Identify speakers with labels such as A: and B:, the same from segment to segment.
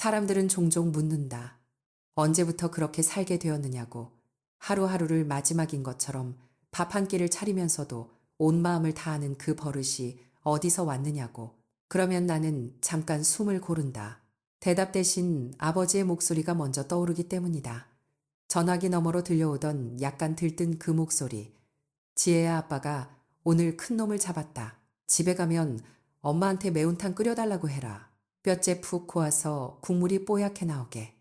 A: 사람들은 종종 묻는다. 언제부터 그렇게 살게 되었느냐고. 하루하루를 마지막인 것처럼 밥 한 끼를 차리면서도 온 마음을 다하는 그 버릇이 어디서 왔느냐고. 그러면 나는 잠깐 숨을 고른다. 대답 대신 아버지의 목소리가 먼저 떠오르기 때문이다. 전화기 너머로 들려오던 약간 들뜬 그 목소리. 지혜야, 아빠가 오늘 큰 놈을 잡았다. 집에 가면 엄마한테 매운탕 끓여달라고 해라. 뼈째 푹 고아서 국물이 뽀얗게 나오게.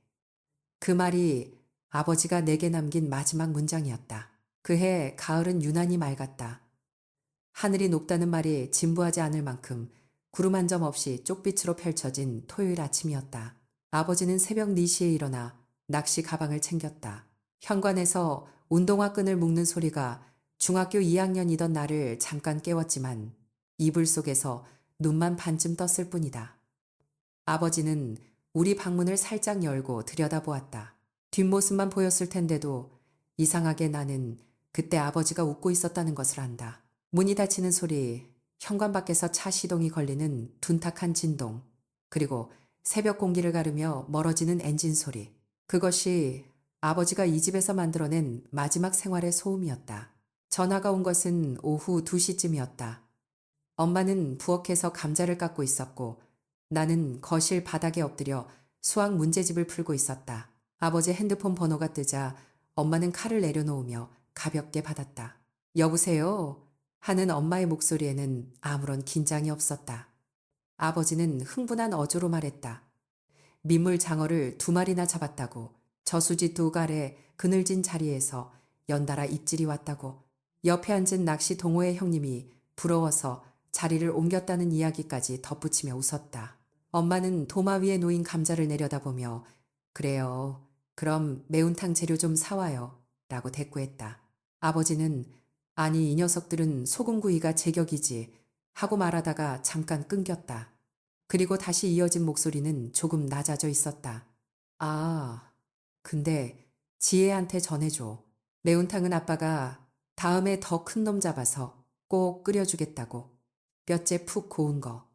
A: 그 말이 아버지가 내게 남긴 마지막 문장이었다. 그해 가을은 유난히 맑았다. 하늘이 높다는 말이 진부하지 않을 만큼 구름 한 점 없이 쪽빛으로 펼쳐진 토요일 아침이었다. 아버지는 새벽 4시에 일어나 낚시 가방을 챙겼다. 현관에서 운동화 끈을 묶는 소리가 중학교 2학년이던 나를 잠깐 깨웠지만 이불 속에서 눈만 반쯤 떴을 뿐이다. 아버지는 우리 방문을 살짝 열고 들여다보았다. 뒷모습만 보였을 텐데도 이상하게 나는 그때 아버지가 웃고 있었다는 것을 안다. 문이 닫히는 소리, 현관 밖에서 차 시동이 걸리는 둔탁한 진동, 그리고 새벽 공기를 가르며 멀어지는 엔진 소리. 그것이 아버지가 이 집에서 만들어낸 마지막 생활의 소음이었다. 전화가 온 것은 오후 2시쯤이었다. 엄마는 부엌에서 감자를 깎고 있었고 나는 거실 바닥에 엎드려 수학 문제집을 풀고 있었다. 아버지 핸드폰 번호가 뜨자 엄마는 칼을 내려놓으며 가볍게 받았다. 여보세요? 하는 엄마의 목소리에는 아무런 긴장이 없었다. 아버지는 흥분한 어조로 말했다. 민물 장어를 2마리나 잡았다고. 저수지 2갈에 그늘진 자리에서 연달아 입질이 왔다고. 옆에 앉은 낚시 동호회 형님이 부러워서 자리를 옮겼다는 이야기까지 덧붙이며 웃었다. 엄마는 도마 위에 놓인 감자를 내려다보며 그래요. 그럼 매운탕 재료 좀 사와요. 라고 대꾸했다. 아버지는 아니 이 녀석들은 소금구이가 제격이지 하고 말하다가 잠깐 끊겼다. 그리고 다시 이어진 목소리는 조금 낮아져 있었다. 아, 근데 지혜한테 전해줘. 매운탕은 아빠가 다음에 더 큰 놈 잡아서 꼭 끓여주겠다고. 뼈째 푹 고운 거.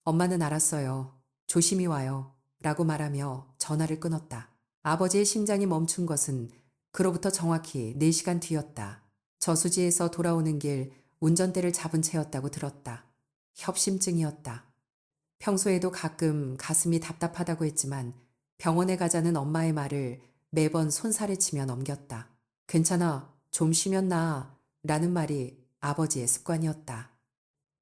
A: 엄마는 알았어요. 조심히 와요. 라고 말하며 전화를 끊었다. 아버지의 심장이 멈춘 것은 그로부터 정확히 4시간 뒤였다. 저수지에서 돌아오는 길 운전대를 잡은 채였다고 들었다. 협심증이었다. 평소에도 가끔 가슴이 답답하다고 했지만 병원에 가자는 엄마의 말을 매번 손살에 치며 넘겼다. 괜찮아. 좀 쉬면 나. 라는 말이 아버지의 습관이었다.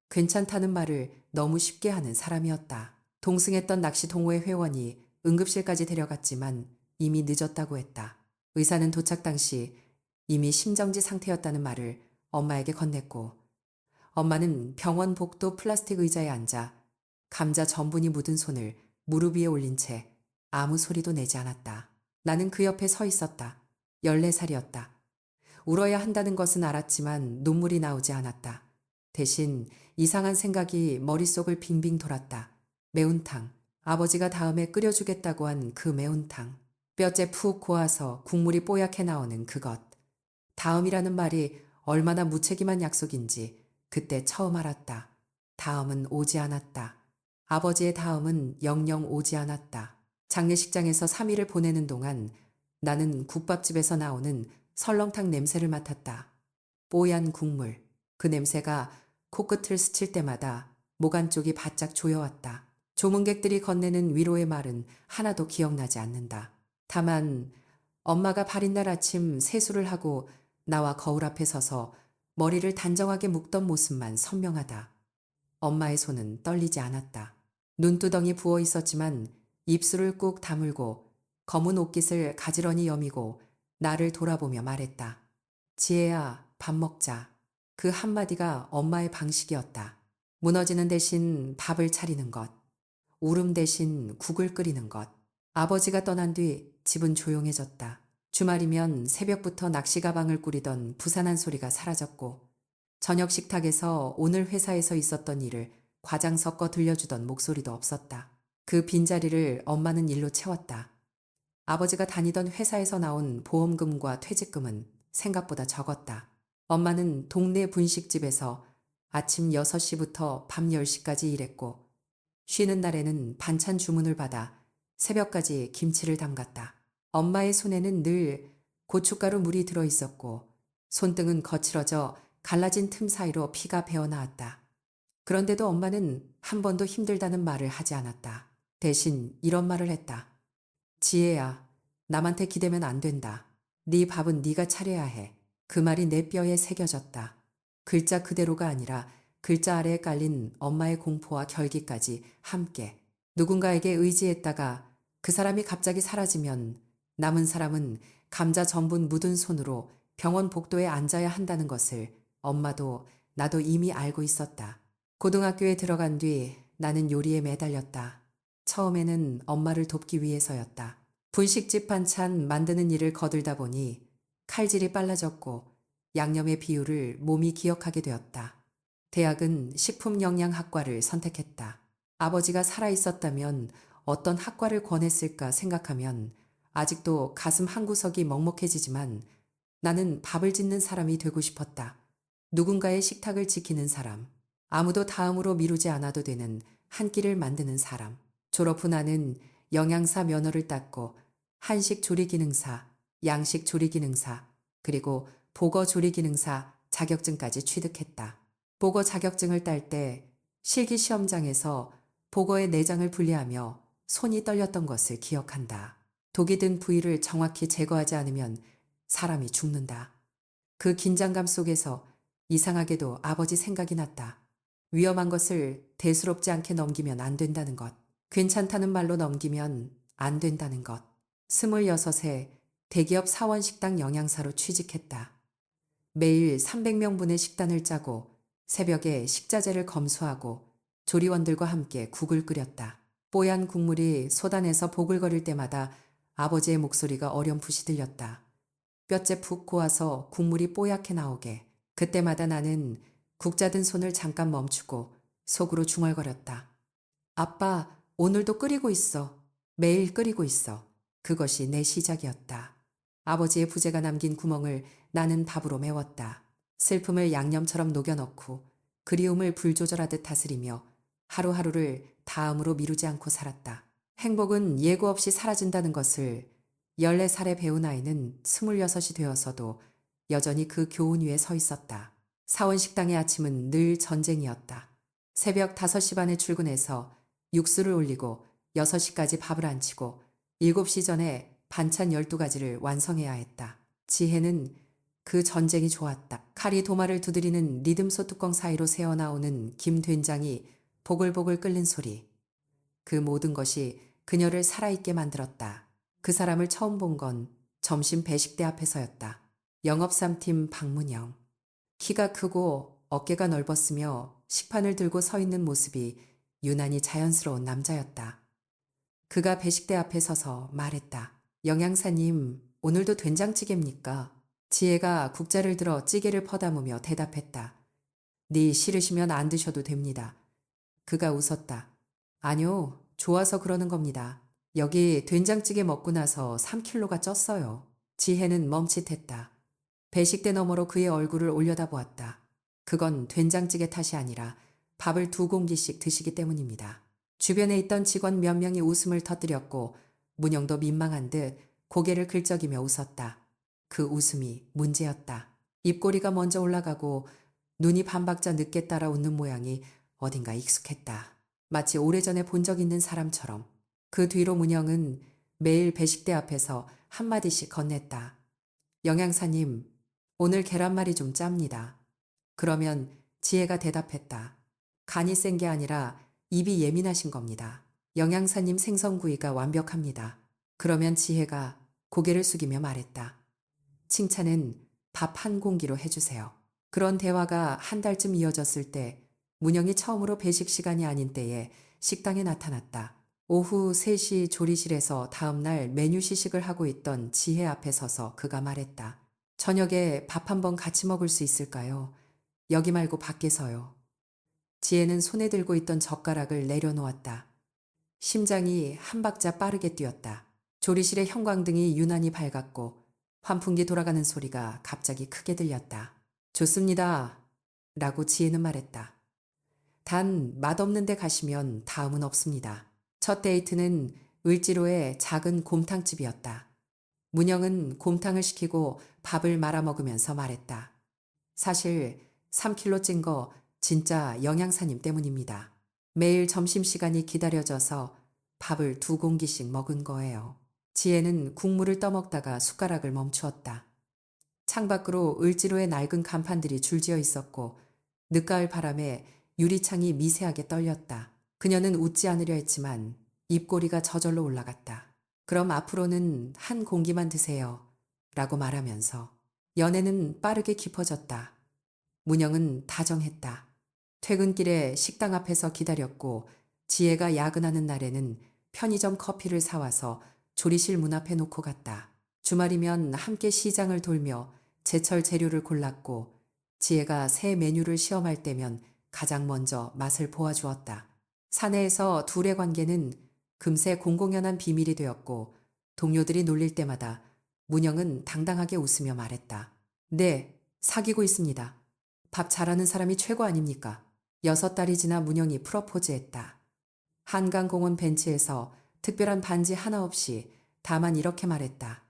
A: 괜찮다는 말을 너무 쉽게 하는 사람이었다. 동승했던 낚시 동호회 회원이 응급실까지 데려갔지만 이미 늦었다고 했다. 의사는 도착 당시 이미 심정지 상태였다는 말을 엄마에게 건넸고 엄마는 병원 복도 플라스틱 의자에 앉아 감자 전분이 묻은 손을 무릎 위에 올린 채 아무 소리도 내지 않았다. 나는 그 옆에 서 있었다. 14살이었다. 울어야 한다는 것은 알았지만 눈물이 나오지 않았다. 대신 이상한 생각이 머릿속을 빙빙 돌았다. 매운탕. 아버지가 다음에 끓여주겠다고 한 그 매운탕. 뼈째 푹 고아서 국물이 뽀얗게 나오는 그것. 다음이라는 말이 얼마나 무책임한 약속인지 그때 처음 알았다. 다음은 오지 않았다. 아버지의 다음은 영영 오지 않았다. 장례식장에서 3일을 보내는 동안 나는 국밥집에서 나오는 설렁탕 냄새를 맡았다. 뽀얀 국물. 그 냄새가 코끝을 스칠 때마다 목 안쪽이 바짝 조여왔다. 조문객들이 건네는 위로의 말은 하나도 기억나지 않는다. 다만 엄마가 발인 날 아침 세수를 하고 나와 거울 앞에 서서 머리를 단정하게 묶던 모습만 선명하다. 엄마의 손은 떨리지 않았다. 눈두덩이 부어 있었지만 입술을 꾹 다물고 검은 옷깃을 가지런히 여미고 나를 돌아보며 말했다. 지혜야, 밥 먹자. 그 한마디가 엄마의 방식이었다. 무너지는 대신 밥을 차리는 것. 울음 대신 국을 끓이는 것. 아버지가 떠난 뒤 집은 조용해졌다. 주말이면 새벽부터 낚시 가방을 꾸리던 부산한 소리가 사라졌고 저녁 식탁에서 오늘 회사에서 있었던 일을 과장 섞어 들려주던 목소리도 없었다. 그 빈자리를 엄마는 일로 채웠다. 아버지가 다니던 회사에서 나온 보험금과 퇴직금은 생각보다 적었다. 엄마는 동네 분식집에서 아침 6시부터 밤 10시까지 일했고 쉬는 날에는 반찬 주문을 받아 새벽까지 김치를 담갔다. 엄마의 손에는 늘 고춧가루 물이 들어 있었고 손등은 거칠어져 갈라진 틈 사이로 피가 배어나왔다. 그런데도 엄마는 한 번도 힘들다는 말을 하지 않았다. 대신 이런 말을 했다. 지혜야, 남한테 기대면 안 된다. 네 밥은 네가 차려야 해. 그 말이 내 뼈에 새겨졌다. 글자 그대로가 아니라 글자 아래에 깔린 엄마의 공포와 결기까지 함께. 누군가에게 의지했다가 그 사람이 갑자기 사라지면 남은 사람은 감자 전분 묻은 손으로 병원 복도에 앉아야 한다는 것을 엄마도 나도 이미 알고 있었다. 고등학교에 들어간 뒤 나는 요리에 매달렸다. 처음에는 엄마를 돕기 위해서였다. 분식집 반찬 만드는 일을 거들다 보니 칼질이 빨라졌고 양념의 비율을 몸이 기억하게 되었다. 대학은 식품영양학과를 선택했다. 아버지가 살아있었다면 어떤 학과를 권했을까 생각하면 아직도 가슴 한구석이 먹먹해지지만 나는 밥을 짓는 사람이 되고 싶었다. 누군가의 식탁을 지키는 사람, 아무도 다음으로 미루지 않아도 되는 한 끼를 만드는 사람. 졸업 후 나는 영양사 면허를 땄고 한식 조리기능사, 양식 조리기능사, 그리고 보거 조리기능사 자격증까지 취득했다. 보거 자격증을 딸 때 실기 시험장에서 보거의 내장을 분리하며 손이 떨렸던 것을 기억한다. 독이 든 부위를 정확히 제거하지 않으면 사람이 죽는다. 그 긴장감 속에서 이상하게도 아버지 생각이 났다. 위험한 것을 대수롭지 않게 넘기면 안 된다는 것. 괜찮다는 말로 넘기면 안 된다는 것. 26에 대기업 사원식당 영양사로 취직했다. 매일 300명분의 식단을 짜고 새벽에 식자재를 검수하고 조리원들과 함께 국을 끓였다. 뽀얀 국물이 쏟아내서 보글거릴 때마다 아버지의 목소리가 어렴풋이 들렸다. 뼈째 푹 고아서 국물이 뽀얗게 나오게. 그때마다 나는 국 짜든 손을 잠깐 멈추고 속으로 중얼거렸다. 아빠, 오늘도 끓이고 있어. 매일 끓이고 있어. 그것이 내 시작이었다. 아버지의 부재가 남긴 구멍을 나는 밥으로 메웠다. 슬픔을 양념처럼 녹여넣고 그리움을 불 조절하듯 다스리며 하루하루를 다음으로 미루지 않고 살았다. 행복은 예고 없이 사라진다는 것을 14살에 배운 아이는 26이 되어서도 여전히 그 교훈 위에 서 있었다. 사원식당의 아침은 늘 전쟁이었다. 새벽 5시 반에 출근해서 육수를 올리고 6시까지 밥을 안 치고 7시 전에 반찬 12가지를 완성해야 했다. 지혜는 그 전쟁이 좋았다. 칼이 도마를 두드리는 리듬소 뚜껑 사이로 새어나오는 김된장이 보글보글 끓는 소리. 그 모든 것이 그녀를 살아있게 만들었다. 그 사람을 처음 본 건 점심 배식대 앞에서였다. 영업3팀 박문영. 키가 크고 어깨가 넓었으며 식판을 들고 서 있는 모습이 유난히 자연스러운 남자였다. 그가 배식대 앞에 서서 말했다. 영양사님, 오늘도 된장찌개입니까? 지혜가 국자를 들어 찌개를 퍼담으며 대답했다. 네 싫으시면 안 드셔도 됩니다. 그가 웃었다. 아니요, 좋아서 그러는 겁니다. 여기 된장찌개 먹고 나서 3kg가 쪘어요. 지혜는 멈칫했다. 배식대 너머로 그의 얼굴을 올려다보았다. 그건 된장찌개 탓이 아니라 밥을 2공기씩 드시기 때문입니다. 주변에 있던 직원 몇 명이 웃음을 터뜨렸고 문영도 민망한 듯 고개를 긁적이며 웃었다. 그 웃음이 문제였다. 입꼬리가 먼저 올라가고 눈이 반박자 늦게 따라 웃는 모양이 어딘가 익숙했다. 마치 오래전에 본 적 있는 사람처럼. 그 뒤로 문영은 매일 배식대 앞에서 한마디씩 건넸다. 영양사님, 오늘 계란말이 좀 짭니다. 그러면 지혜가 대답했다. 간이 센 게 아니라 입이 예민하신 겁니다. 영양사님 생선구이가 완벽합니다. 그러면 지혜가 고개를 숙이며 말했다. 칭찬은 밥 한 공기로 해주세요. 그런 대화가 한 달쯤 이어졌을 때 문영이 처음으로 배식 시간이 아닌 때에 식당에 나타났다. 오후 3시 조리실에서 다음날 메뉴 시식을 하고 있던 지혜 앞에 서서 그가 말했다. 저녁에 밥 한 번 같이 먹을 수 있을까요? 여기 말고 밖에서요. 지혜는 손에 들고 있던 젓가락을 내려놓았다. 심장이 한 박자 빠르게 뛰었다. 조리실의 형광등이 유난히 밝았고 환풍기 돌아가는 소리가 갑자기 크게 들렸다. 좋습니다. 라고 지혜는 말했다. 단 맛없는 데 가시면 다음은 없습니다. 첫 데이트는 을지로의 작은 곰탕집이었다. 문영은 곰탕을 시키고 밥을 말아 먹으면서 말했다. 사실 3kg 찐 거 진짜 영양사님 때문입니다. 매일 점심시간이 기다려져서 밥을 2공기씩 먹은 거예요. 지혜는 국물을 떠먹다가 숟가락을 멈추었다. 창밖으로 을지로의 낡은 간판들이 줄지어 있었고 늦가을 바람에 유리창이 미세하게 떨렸다. 그녀는 웃지 않으려 했지만 입꼬리가 저절로 올라갔다. 그럼 앞으로는 한 공기만 드세요. 라고 말하면서 연애는 빠르게 깊어졌다. 문영은 다정했다. 퇴근길에 식당 앞에서 기다렸고 지혜가 야근하는 날에는 편의점 커피를 사와서 조리실 문 앞에 놓고 갔다. 주말이면 함께 시장을 돌며 제철 재료를 골랐고 지혜가 새 메뉴를 시험할 때면 가장 먼저 맛을 보아주었다. 사내에서 둘의 관계는 금세 공공연한 비밀이 되었고 동료들이 놀릴 때마다 문영은 당당하게 웃으며 말했다. 네, 사귀고 있습니다. 밥 잘하는 사람이 최고 아닙니까? 6달이 지나 문영이 프러포즈했다. 한강공원 벤치에서 특별한 반지 하나 없이 다만 이렇게 말했다.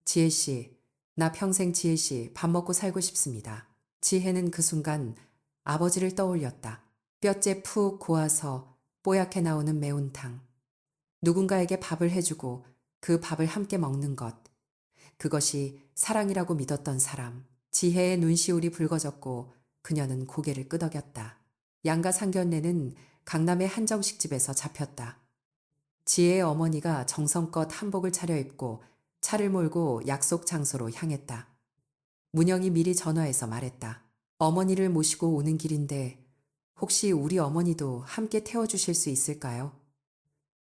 A: 지혜씨, 나 평생 지혜씨 밥 먹고 살고 싶습니다. 지혜는 그 순간 아버지를 떠올렸다. 뼈째 푹 고아서 뽀얗게 나오는 매운탕. 누군가에게 밥을 해주고 그 밥을 함께 먹는 것. 그것이 사랑이라고 믿었던 사람. 지혜의 눈시울이 붉어졌고 그녀는 고개를 끄덕였다. 양가 상견례는 강남의 한정식집에서 잡혔다. 지혜의 어머니가 정성껏 한복을 차려입고 차를 몰고 약속 장소로 향했다. 문영이 미리 전화해서 말했다. 어머니를 모시고 오는 길인데 혹시 우리 어머니도 함께 태워주실 수 있을까요?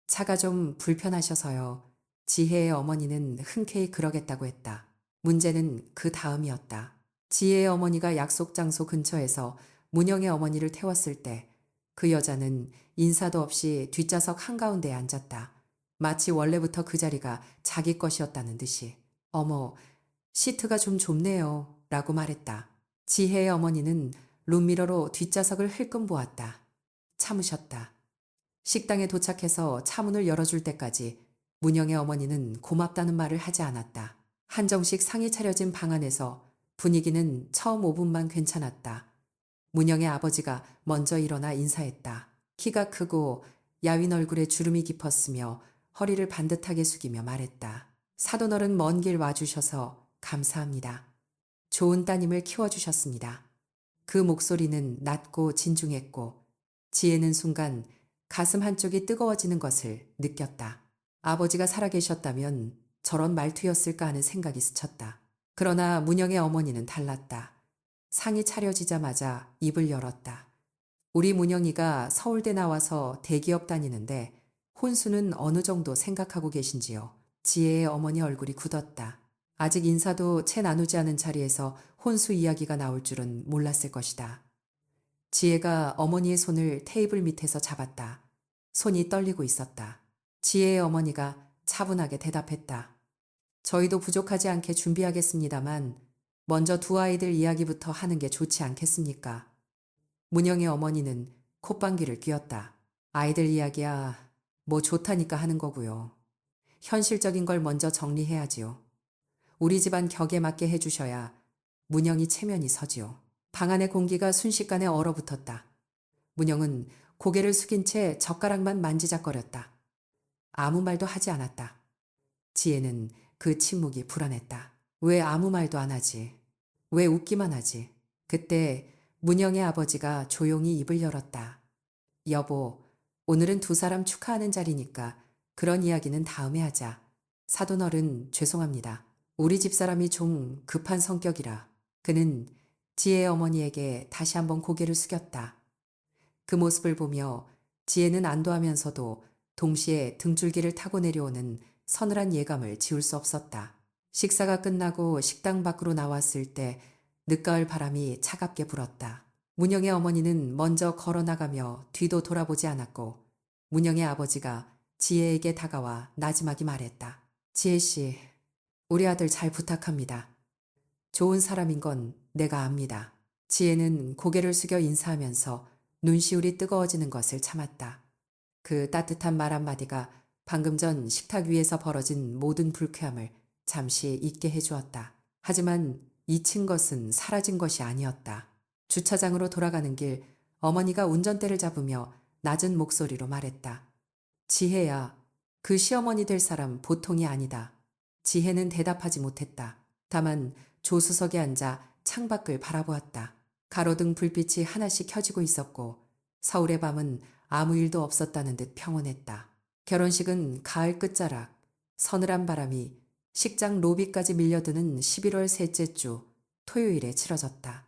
A: 차가 좀 불편하셔서요. 지혜의 어머니는 흔쾌히 그러겠다고 했다. 문제는 그 다음이었다. 지혜의 어머니가 약속 장소 근처에서 문영의 어머니를 태웠을 때 그 여자는 인사도 없이 뒷좌석 한가운데에 앉았다. 마치 원래부터 그 자리가 자기 것이었다는 듯이. 어머, 시트가 좀 좁네요. 라고 말했다. 지혜의 어머니는 룸미러로 뒷좌석을 흘끔 보았다. 참으셨다. 식당에 도착해서 차문을 열어줄 때까지 문영의 어머니는 고맙다는 말을 하지 않았다. 한정식 상이 차려진 방 안에서 분위기는 처음 5분만 괜찮았다. 문영의 아버지가 먼저 일어나 인사했다. 키가 크고 야윈 얼굴에 주름이 깊었으며 허리를 반듯하게 숙이며 말했다. 사돈어른 먼 길 와주셔서 감사합니다. 좋은 따님을 키워주셨습니다. 그 목소리는 낮고 진중했고 지혜는 순간 가슴 한쪽이 뜨거워지는 것을 느꼈다. 아버지가 살아계셨다면 저런 말투였을까 하는 생각이 스쳤다. 그러나 문영의 어머니는 달랐다. 상이 차려지자마자 입을 열었다. 우리 문영이가 서울대 나와서 대기업 다니는데 혼수는 어느 정도 생각하고 계신지요? 지혜의 어머니 얼굴이 굳었다. 아직 인사도 채 나누지 않은 자리에서 혼수 이야기가 나올 줄은 몰랐을 것이다. 지혜가 어머니의 손을 테이블 밑에서 잡았다. 손이 떨리고 있었다. 지혜의 어머니가 차분하게 대답했다. 저희도 부족하지 않게 준비하겠습니다만 먼저 두 아이들 이야기부터 하는 게 좋지 않겠습니까? 문영의 어머니는 콧방귀를 뀌었다. 아이들 이야기야 뭐 좋다니까 하는 거고요. 현실적인 걸 먼저 정리해야지요. 우리 집안 격에 맞게 해주셔야 문영이 체면이 서지요. 방 안의 공기가 순식간에 얼어붙었다. 문영은 고개를 숙인 채 젓가락만 만지작거렸다. 아무 말도 하지 않았다. 지혜는 그 침묵이 불안했다. 왜 아무 말도 안 하지? 왜 웃기만 하지? 그때 문영의 아버지가 조용히 입을 열었다. 여보, 오늘은 두 사람 축하하는 자리니까 그런 이야기는 다음에 하자. 사돈어른 죄송합니다. 우리 집사람이 좀 급한 성격이라. 그는 지혜의 어머니에게 다시 한번 고개를 숙였다. 그 모습을 보며 지혜는 안도하면서도 동시에 등줄기를 타고 내려오는 서늘한 예감을 지울 수 없었다. 식사가 끝나고 식당 밖으로 나왔을 때 늦가을 바람이 차갑게 불었다. 문영의 어머니는 먼저 걸어나가며 뒤도 돌아보지 않았고 문영의 아버지가 지혜에게 다가와 나지막이 말했다. 지혜씨, 우리 아들 잘 부탁합니다. 좋은 사람인 건 내가 압니다. 지혜는 고개를 숙여 인사하면서 눈시울이 뜨거워지는 것을 참았다. 그 따뜻한 말 한마디가 방금 전 식탁 위에서 벌어진 모든 불쾌함을 잠시 잊게 해주었다. 하지만 잊힌 것은 사라진 것이 아니었다. 주차장으로 돌아가는 길 어머니가 운전대를 잡으며 낮은 목소리로 말했다. 지혜야, 그 시어머니 될 사람 보통이 아니다. 지혜는 대답하지 못했다. 다만 조수석에 앉아 창밖을 바라보았다. 가로등 불빛이 하나씩 켜지고 있었고 서울의 밤은 아무 일도 없었다는 듯 평온했다. 결혼식은 가을 끝자락, 서늘한 바람이 식장 로비까지 밀려드는 11월 셋째 주 토요일에 치러졌다.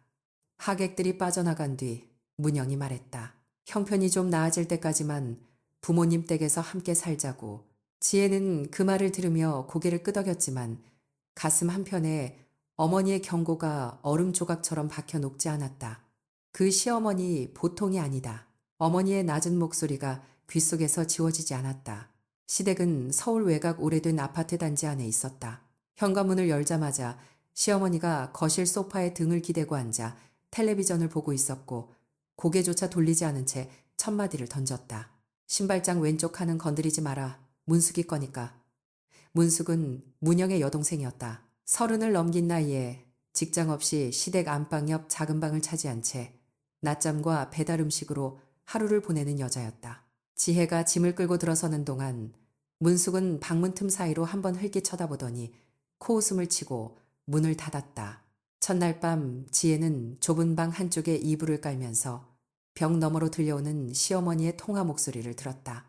A: 하객들이 빠져나간 뒤 문영이 말했다. 형편이 좀 나아질 때까지만 부모님 댁에서 함께 살자고. 지혜는 그 말을 들으며 고개를 끄덕였지만 가슴 한편에 어머니의 경고가 얼음 조각처럼 박혀 녹지 않았다. 그 시어머니 보통이 아니다. 어머니의 낮은 목소리가 귓속에서 지워지지 않았다. 시댁은 서울 외곽 오래된 아파트 단지 안에 있었다. 현관문을 열자마자 시어머니가 거실 소파에 등을 기대고 앉아 텔레비전을 보고 있었고 고개조차 돌리지 않은 채 첫마디를 던졌다. 신발장 왼쪽 칸은 건드리지 마라. 문숙이 거니까. 문숙은 문영의 여동생이었다. 30을 넘긴 나이에 직장 없이 시댁 안방 옆 작은 방을 차지한 채 낮잠과 배달 음식으로 하루를 보내는 여자였다. 지혜가 짐을 끌고 들어서는 동안 문숙은 방문 틈 사이로 한번 흘낏 쳐다보더니 코웃음을 치고 문을 닫았다. 첫날 밤 지혜는 좁은 방 한쪽에 이불을 깔면서 벽 너머로 들려오는 시어머니의 통화 목소리를 들었다.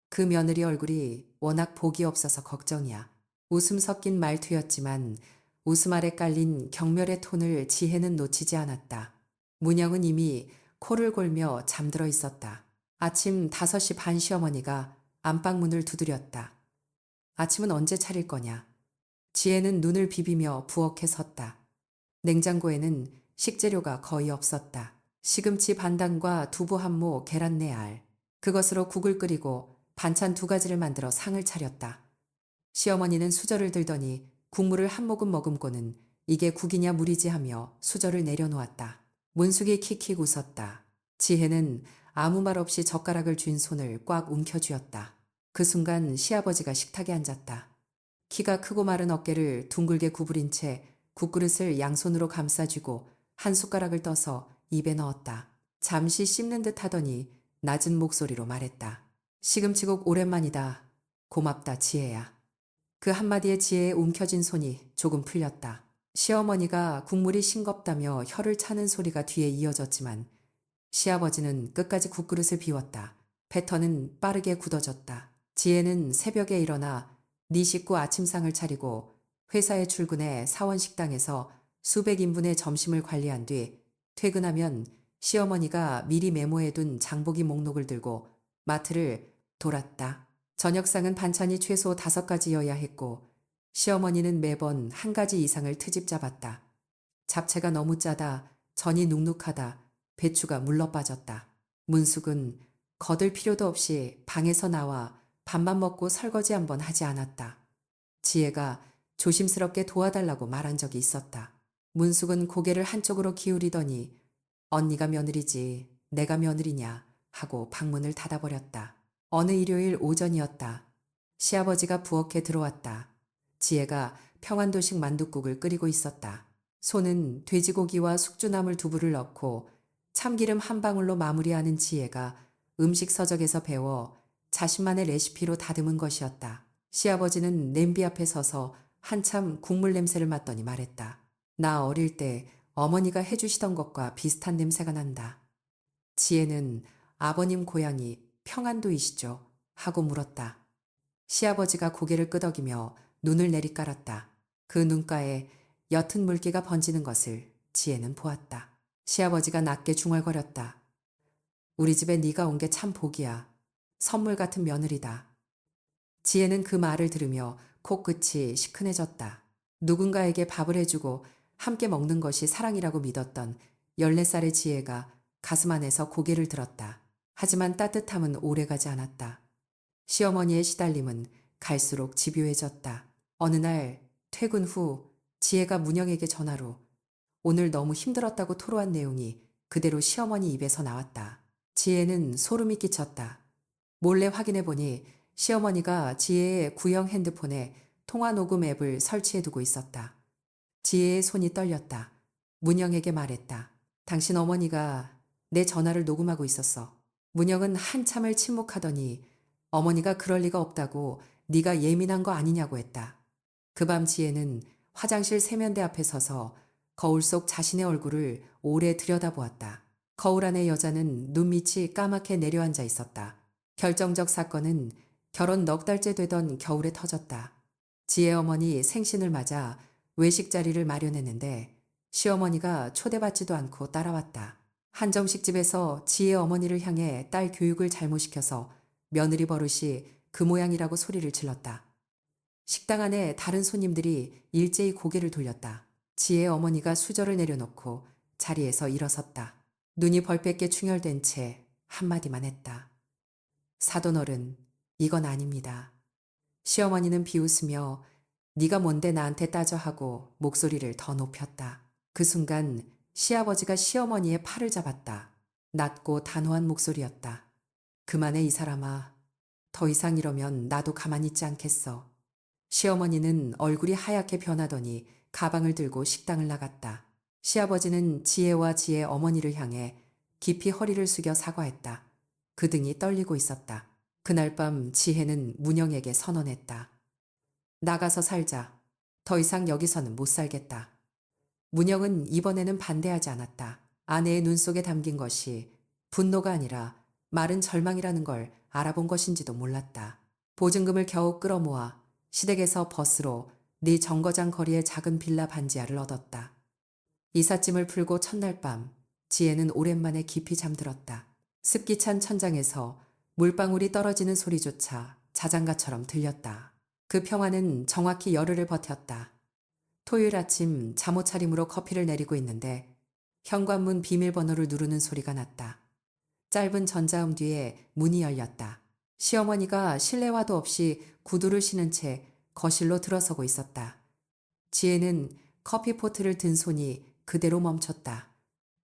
A: 그 며느리 얼굴이 워낙 복이 없어서 걱정이야. 웃음 섞인 말투였지만 웃음 아래 깔린 경멸의 톤을 지혜는 놓치지 않았다. 문영은 이미 코를 골며 잠들어 있었다. 아침 5시 반 시어머니가 안방문을 두드렸다. 아침은 언제 차릴 거냐. 지혜는 눈을 비비며 부엌에 섰다. 냉장고에는 식재료가 거의 없었다. 시금치 반단과 두부 한 모, 계란 4알. 그것으로 국을 끓이고 반찬 2가지를 만들어 상을 차렸다. 시어머니는 수저를 들더니 국물을 한 모금 머금고는 이게 국이냐 물이지 하며 수저를 내려놓았다. 문숙이 킥킥 웃었다. 지혜는 아무 말 없이 젓가락을 쥔 손을 꽉 움켜쥐었다. 그 순간 시아버지가 식탁에 앉았다. 키가 크고 마른 어깨를 둥글게 구부린 채 국그릇을 양손으로 감싸쥐고 한 숟가락을 떠서 입에 넣었다. 잠시 씹는 듯 하더니 낮은 목소리로 말했다. 시금치국 오랜만이다. 고맙다 지혜야. 그 한마디에 지혜의 움켜진 손이 조금 풀렸다. 시어머니가 국물이 싱겁다며 혀를 차는 소리가 뒤에 이어졌지만 시아버지는 끝까지 국그릇을 비웠다. 패턴은 빠르게 굳어졌다. 지혜는 새벽에 일어나 네 식구 아침상을 차리고 회사에 출근해 사원식당에서 수백 인분의 점심을 관리한 뒤 퇴근하면 시어머니가 미리 메모해둔 장보기 목록을 들고 마트를 돌았다. 저녁상은 반찬이 최소 5가지여야 했고 시어머니는 매번 1가지 이상을 트집 잡았다. 잡채가 너무 짜다, 전이 눅눅하다, 배추가 물러 빠졌다. 문숙은 거들 필요도 없이 방에서 나와 밥만 먹고 설거지 한번 하지 않았다. 지혜가 조심스럽게 도와달라고 말한 적이 있었다. 문숙은 고개를 한쪽으로 기울이더니 언니가 며느리지 내가 며느리냐 하고 방문을 닫아버렸다. 어느 일요일 오전이었다. 시아버지가 부엌에 들어왔다. 지혜가 평안도식 만둣국을 끓이고 있었다. 손은 돼지고기와 숙주나물 두부를 넣고 참기름 한 방울로 마무리하는 지혜가 음식 서적에서 배워 자신만의 레시피로 다듬은 것이었다. 시아버지는 냄비 앞에 서서 한참 국물 냄새를 맡더니 말했다. 나 어릴 때 어머니가 해주시던 것과 비슷한 냄새가 난다. 지혜는 아버님 고향이 평안도이시죠? 하고 물었다. 시아버지가 고개를 끄덕이며 눈을 내리깔았다. 그 눈가에 옅은 물기가 번지는 것을 지혜는 보았다. 시아버지가 낮게 중얼거렸다. 우리 집에 네가 온 게 참 복이야. 선물 같은 며느리다. 지혜는 그 말을 들으며 코끝이 시큰해졌다. 누군가에게 밥을 해주고 함께 먹는 것이 사랑이라고 믿었던 14살의 지혜가 가슴 안에서 고개를 들었다. 하지만 따뜻함은 오래가지 않았다. 시어머니의 시달림은 갈수록 집요해졌다. 어느 날 퇴근 후 지혜가 문영에게 전화로 오늘 너무 힘들었다고 토로한 내용이 그대로 시어머니 입에서 나왔다. 지혜는 소름이 끼쳤다. 몰래 확인해 보니 시어머니가 지혜의 구형 핸드폰에 통화 녹음 앱을 설치해두고 있었다. 지혜의 손이 떨렸다. 문영에게 말했다. 당신 어머니가 내 전화를 녹음하고 있었어. 문영은 한참을 침묵하더니 어머니가 그럴 리가 없다고 네가 예민한 거 아니냐고 했다. 그 밤 지혜는 화장실 세면대 앞에 서서 거울 속 자신의 얼굴을 오래 들여다보았다. 거울 안의 여자는 눈밑이 까맣게 내려앉아 있었다. 결정적 사건은 결혼 넉 달째 되던 겨울에 터졌다. 지혜 어머니 생신을 맞아 외식 자리를 마련했는데 시어머니가 초대받지도 않고 따라왔다. 한정식집에서 지혜 어머니를 향해 딸 교육을 잘못시켜서 며느리 버릇이 그 모양이라고 소리를 질렀다. 식당 안에 다른 손님들이 일제히 고개를 돌렸다. 지혜 어머니가 수저를 내려놓고 자리에서 일어섰다. 눈이 벌겋게 충혈된 채 한마디만 했다. 사돈어른, 이건 아닙니다. 시어머니는 비웃으며 네가 뭔데 나한테 따져 하고 목소리를 더 높였다. 그 순간 시아버지가 시어머니의 팔을 잡았다. 낮고 단호한 목소리였다. 그만해 이 사람아. 더 이상 이러면 나도 가만히 있지 않겠어. 시어머니는 얼굴이 하얗게 변하더니 가방을 들고 식당을 나갔다. 시아버지는 지혜와 지혜 어머니를 향해 깊이 허리를 숙여 사과했다. 그 등이 떨리고 있었다. 그날 밤 지혜는 문영에게 선언했다. 나가서 살자. 더 이상 여기서는 못 살겠다. 문영은 이번에는 반대하지 않았다. 아내의 눈 속에 담긴 것이 분노가 아니라 마른 절망이라는 걸 알아본 것인지도 몰랐다. 보증금을 겨우 끌어모아 시댁에서 버스로 네 정거장 거리의 작은 빌라 반지하를 얻었다. 이삿짐을 풀고 첫날 밤 지혜는 오랜만에 깊이 잠들었다. 습기 찬 천장에서 물방울이 떨어지는 소리조차 자장가처럼 들렸다. 그 평화는 정확히 열흘을 버텼다. 토요일 아침 잠옷 차림으로 커피를 내리고 있는데 현관문 비밀번호를 누르는 소리가 났다. 짧은 전자음 뒤에 문이 열렸다. 시어머니가 실내화도 없이 구두를 신은 채 거실로 들어서고 있었다. 지혜는 커피포트를 든 손이 그대로 멈췄다.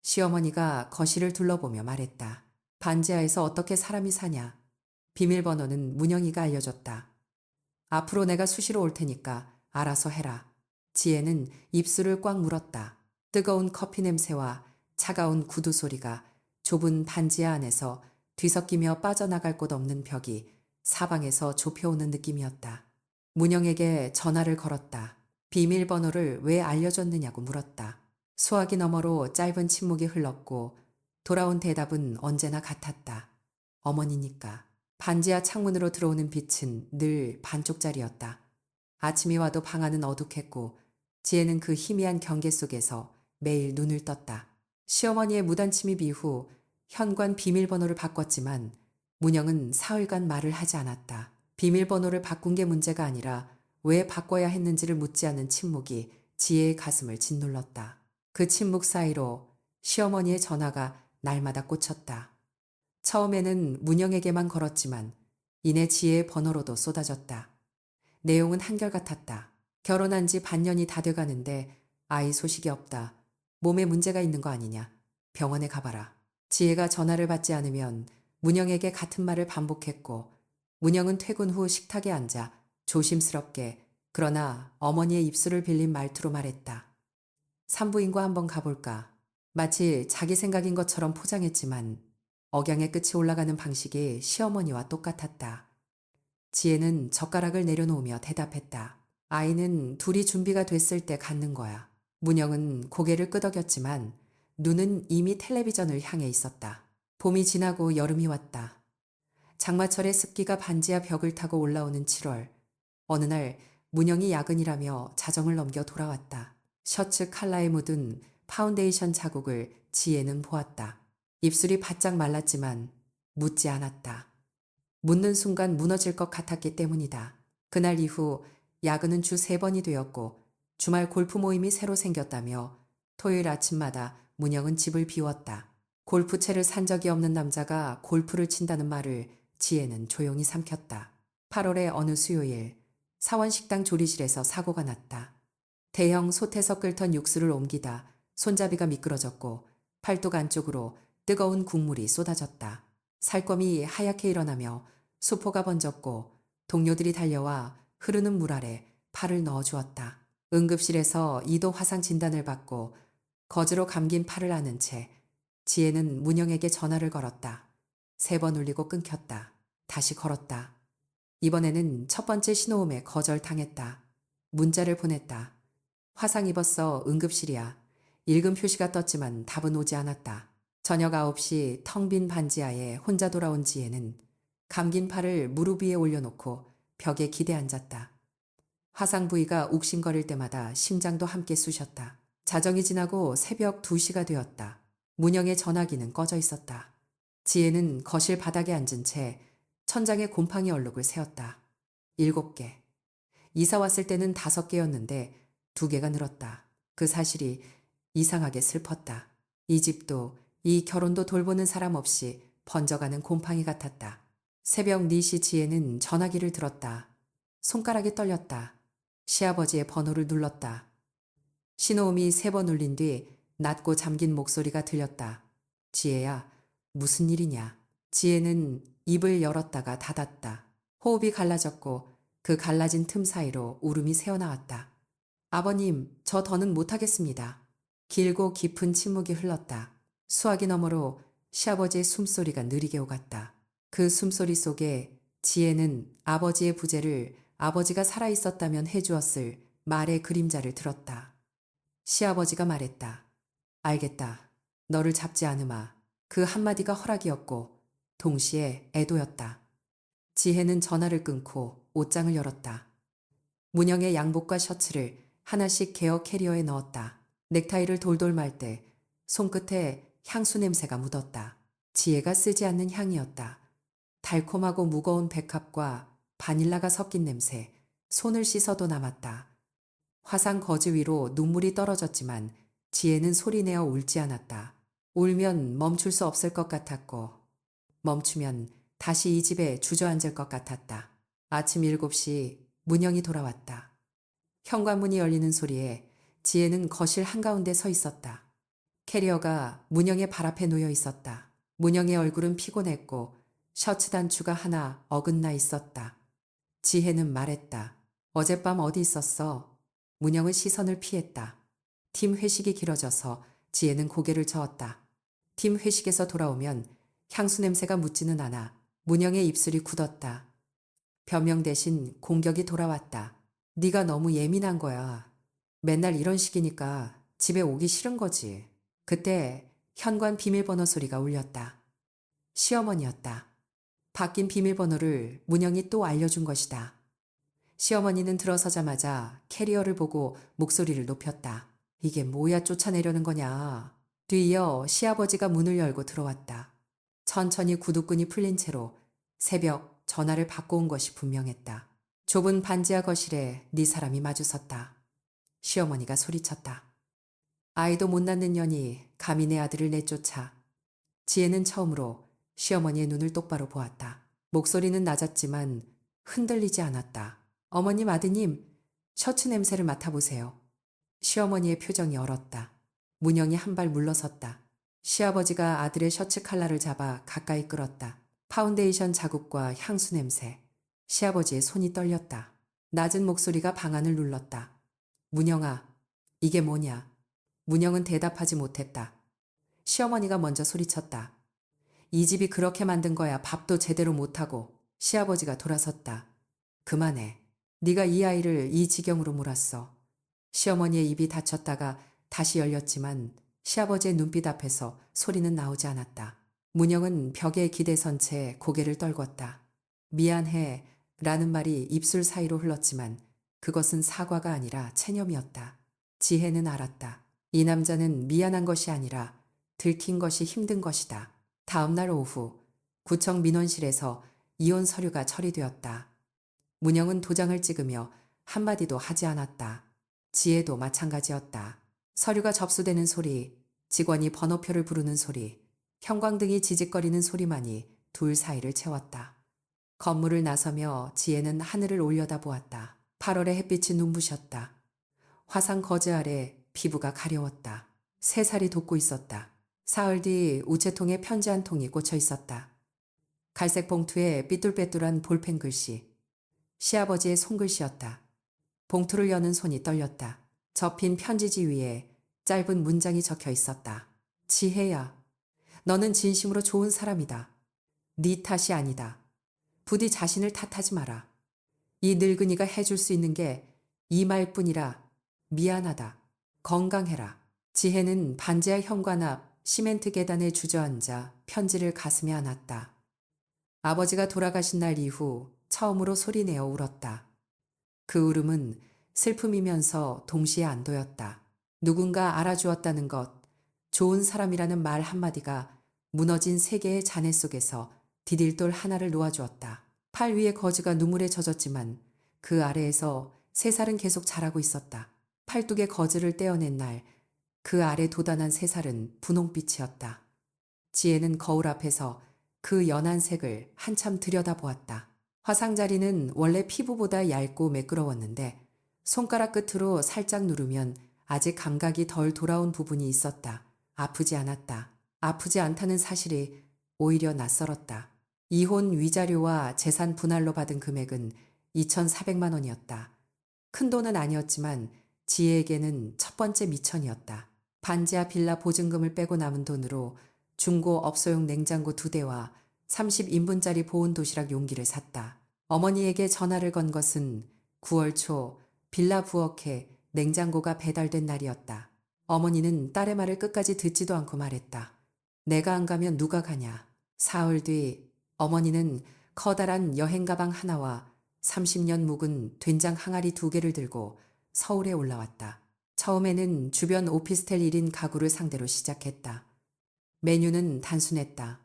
A: 시어머니가 거실을 둘러보며 말했다. 반지하에서 어떻게 사람이 사냐. 비밀번호는 문영이가 알려줬다. 앞으로 내가 수시로 올 테니까 알아서 해라. 지혜는 입술을 꽉 물었다. 뜨거운 커피 냄새와 차가운 구두 소리가 좁은 반지하 안에서 뒤섞이며 빠져나갈 곳 없는 벽이 사방에서 좁혀오는 느낌이었다. 문영에게 전화를 걸었다. 비밀번호를 왜 알려줬느냐고 물었다. 소화기 너머로 짧은 침묵이 흘렀고 돌아온 대답은 언제나 같았다. 어머니니까. 반지하 창문으로 들어오는 빛은 늘 반쪽짜리였다. 아침이 와도 방 안은 어둑했고 지혜는 그 희미한 경계 속에서 매일 눈을 떴다. 시어머니의 무단 침입 이후 현관 비밀번호를 바꿨지만 문영은 사흘간 말을 하지 않았다. 비밀번호를 바꾼 게 문제가 아니라 왜 바꿔야 했는지를 묻지 않은 침묵이 지혜의 가슴을 짓눌렀다. 그 침묵 사이로 시어머니의 전화가 날마다 꽂혔다. 처음에는 문영에게만 걸었지만 이내 지혜의 번호로도 쏟아졌다. 내용은 한결같았다. 결혼한 지 반년이 다 돼가는데 아이 소식이 없다. 몸에 문제가 있는 거 아니냐. 병원에 가봐라. 지혜가 전화를 받지 않으면 문영에게 같은 말을 반복했고 문영은 퇴근 후 식탁에 앉아 조심스럽게 그러나 어머니의 입술을 빌린 말투로 말했다. 산부인과 한번 가볼까. 마치 자기 생각인 것처럼 포장했지만 억양의 끝이 올라가는 방식이 시어머니와 똑같았다. 지혜는 젓가락을 내려놓으며 대답했다. 아이는 둘이 준비가 됐을 때 갖는 거야. 문영은 고개를 끄덕였지만 눈은 이미 텔레비전을 향해 있었다. 봄이 지나고 여름이 왔다. 장마철의 습기가 반지하 벽을 타고 올라오는 7월. 어느 날 문영이 야근이라며 자정을 넘겨 돌아왔다. 셔츠 칼라에 묻은 파운데이션 자국을 지혜는 보았다. 입술이 바짝 말랐지만 묻지 않았다. 묻는 순간 무너질 것 같았기 때문이다. 그날 이후 야근은 주 3번이 되었고 주말 골프 모임이 새로 생겼다며 토요일 아침마다 문영은 집을 비웠다. 골프채를 산 적이 없는 남자가 골프를 친다는 말을 지혜는 조용히 삼켰다. 8월의 어느 수요일 사원식당 조리실에서 사고가 났다. 대형 솥에서 끓던 육수를 옮기다 손잡이가 미끄러졌고 팔뚝 안쪽으로 뜨거운 국물이 쏟아졌다. 살검이 하얗게 일어나며 수포가 번졌고 동료들이 달려와 흐르는 물 아래 팔을 넣어 주었다. 응급실에서 2도 화상 진단을 받고 거즈로 감긴 팔을 안은 채 지혜는 문영에게 전화를 걸었다. 3번 울리고 끊겼다. 다시 걸었다. 이번에는 첫 번째 신호음에 거절당했다. 문자를 보냈다. 화상 입었어. 응급실이야. 읽음 표시가 떴지만 답은 오지 않았다. 저녁 9시 텅 빈 반지하에 혼자 돌아온 지혜는 감긴 팔을 무릎 위에 올려놓고 벽에 기대 앉았다. 화상 부위가 욱신거릴 때마다 심장도 함께 쑤셨다. 자정이 지나고 새벽 2시가 되었다. 문영의 전화기는 꺼져 있었다. 지혜는 거실 바닥에 앉은 채 천장에 곰팡이 얼룩을 세었다. 7개. 이사 왔을 때는 5개였는데 2개가 늘었다. 그 사실이 이상하게 슬펐다. 이 집도 이 결혼도 돌보는 사람 없이 번져가는 곰팡이 같았다. 새벽 4시 지혜는 전화기를 들었다. 손가락이 떨렸다. 시아버지의 번호를 눌렀다. 신호음이 3번 울린 뒤 낮고 잠긴 목소리가 들렸다. 지혜야, 무슨 일이냐? 지혜는 입을 열었다가 닫았다. 호흡이 갈라졌고 그 갈라진 틈 사이로 울음이 새어나왔다. 아버님, 저 더는 못하겠습니다. 길고 깊은 침묵이 흘렀다. 수화기 너머로 시아버지의 숨소리가 느리게 오갔다. 그 숨소리 속에 지혜는 아버지의 부재를 아버지가 살아있었다면 해주었을 말의 그림자를 들었다. 시아버지가 말했다. 알겠다. 너를 잡지 않으마. 그 한마디가 허락이었고 동시에 애도였다. 지혜는 전화를 끊고 옷장을 열었다. 문영의 양복과 셔츠를 하나씩 개어 캐리어에 넣었다. 넥타이를 돌돌 말 때 손끝에 향수 냄새가 묻었다. 지혜가 쓰지 않는 향이었다. 달콤하고 무거운 백합과 바닐라가 섞인 냄새, 손을 씻어도 남았다. 화상 거즈 위로 눈물이 떨어졌지만 지혜는 소리내어 울지 않았다. 울면 멈출 수 없을 것 같았고 멈추면 다시 이 집에 주저앉을 것 같았다. 아침 7시 문영이 돌아왔다. 현관문이 열리는 소리에 지혜는 거실 한가운데 서 있었다. 캐리어가 문영의 발 앞에 놓여 있었다. 문영의 얼굴은 피곤했고 셔츠 단추가 하나 어긋나 있었다. 지혜는 말했다. 어젯밤 어디 있었어? 문영은 시선을 피했다. 팀 회식이 길어져서 지혜는 고개를 저었다. 팀 회식에서 돌아오면 향수 냄새가 묻지는 않아 문영의 입술이 굳었다. 변명 대신 공격이 돌아왔다. 네가 너무 예민한 거야. 맨날 이런 식이니까 집에 오기 싫은 거지. 그때 현관 비밀번호 소리가 울렸다. 시어머니였다. 바뀐 비밀번호를 문영이 또 알려준 것이다. 시어머니는 들어서자마자 캐리어를 보고 목소리를 높였다. 이게 뭐야 쫓아내려는 거냐. 뒤이어 시아버지가 문을 열고 들어왔다. 천천히 구두끈이 풀린 채로 새벽 전화를 받고 온 것이 분명했다. 좁은 반지하 거실에 네 사람이 마주섰다. 시어머니가 소리쳤다. 아이도 못 낳는 년이 감히 내 아들을 내쫓아. 지혜는 처음으로 시어머니의 눈을 똑바로 보았다. 목소리는 낮았지만 흔들리지 않았다. 어머님, 아드님, 셔츠 냄새를 맡아보세요. 시어머니의 표정이 얼었다. 문영이 한 발 물러섰다. 시아버지가 아들의 셔츠 칼라를 잡아 가까이 끌었다. 파운데이션 자국과 향수 냄새. 시아버지의 손이 떨렸다. 낮은 목소리가 방안을 눌렀다. 문영아, 이게 뭐냐? 문영은 대답하지 못했다. 시어머니가 먼저 소리쳤다. 이 집이 그렇게 만든 거야. 밥도 제대로 못하고. 시아버지가 돌아섰다. 그만해. 네가 이 아이를 이 지경으로 몰았어. 시어머니의 입이 닫혔다가 다시 열렸지만 시아버지의 눈빛 앞에서 소리는 나오지 않았다. 문영은 벽에 기대선 채 고개를 떨궜다. 미안해 라는 말이 입술 사이로 흘렀지만 그것은 사과가 아니라 체념이었다. 지혜는 알았다. 이 남자는 미안한 것이 아니라 들킨 것이 힘든 것이다. 다음 날 오후 구청 민원실에서 이혼 서류가 처리되었다. 문영은 도장을 찍으며 한마디도 하지 않았다. 지혜도 마찬가지였다. 서류가 접수되는 소리, 직원이 번호표를 부르는 소리, 형광등이 지직거리는 소리만이 둘 사이를 채웠다. 건물을 나서며 지혜는 하늘을 올려다보았다. 8월의 햇빛이 눈부셨다. 화상 거즈 아래 피부가 가려웠다. 새살이 돋고 있었다. 사흘 뒤 우체통에 편지 한 통이 꽂혀 있었다. 갈색 봉투에 삐뚤빼뚤한 볼펜 글씨. 시아버지의 손글씨였다. 봉투를 여는 손이 떨렸다. 접힌 편지지 위에 짧은 문장이 적혀 있었다. 지혜야, 너는 진심으로 좋은 사람이다. 네 탓이 아니다. 부디 자신을 탓하지 마라. 이 늙은이가 해줄 수 있는 게 이 말뿐이라. 미안하다. 건강해라. 지혜는 반지하 현관 앞 시멘트 계단에 주저앉아 편지를 가슴에 안았다. 아버지가 돌아가신 날 이후 처음으로 소리내어 울었다. 그 울음은 슬픔이면서 동시에 안도였다. 누군가 알아주었다는 것, 좋은 사람이라는 말 한마디가 무너진 세계의 잔해 속에서 디딜돌 하나를 놓아주었다. 팔 위에 거즈가 눈물에 젖었지만 그 아래에서 새살은 계속 자라고 있었다. 팔뚝에 거즈를 떼어낸 날, 그 아래 돋아난 새살은 분홍빛이었다. 지혜는 거울 앞에서 그 연한 색을 한참 들여다보았다. 화상자리는 원래 피부보다 얇고 매끄러웠는데 손가락 끝으로 살짝 누르면 아직 감각이 덜 돌아온 부분이 있었다. 아프지 않았다. 아프지 않다는 사실이 오히려 낯설었다. 이혼 위자료와 재산 분할로 받은 금액은 2,400만 원이었다. 큰 돈은 아니었지만 지혜에게는 첫 번째 미천이었다. 반지하 빌라 보증금을 빼고 남은 돈으로 중고 업소용 냉장고 2대와 30인분짜리 보온 도시락 용기를 샀다. 어머니에게 전화를 건 것은 9월 초 빌라 부엌에 냉장고가 배달된 날이었다. 어머니는 딸의 말을 끝까지 듣지도 않고 말했다. 내가 안 가면 누가 가냐. 사흘 뒤 어머니는 커다란 여행 가방 하나와 30년 묵은 된장 항아리 2개를 들고 서울에 올라왔다. 처음에는 주변 오피스텔 1인 가구를 상대로 시작했다. 메뉴는 단순했다.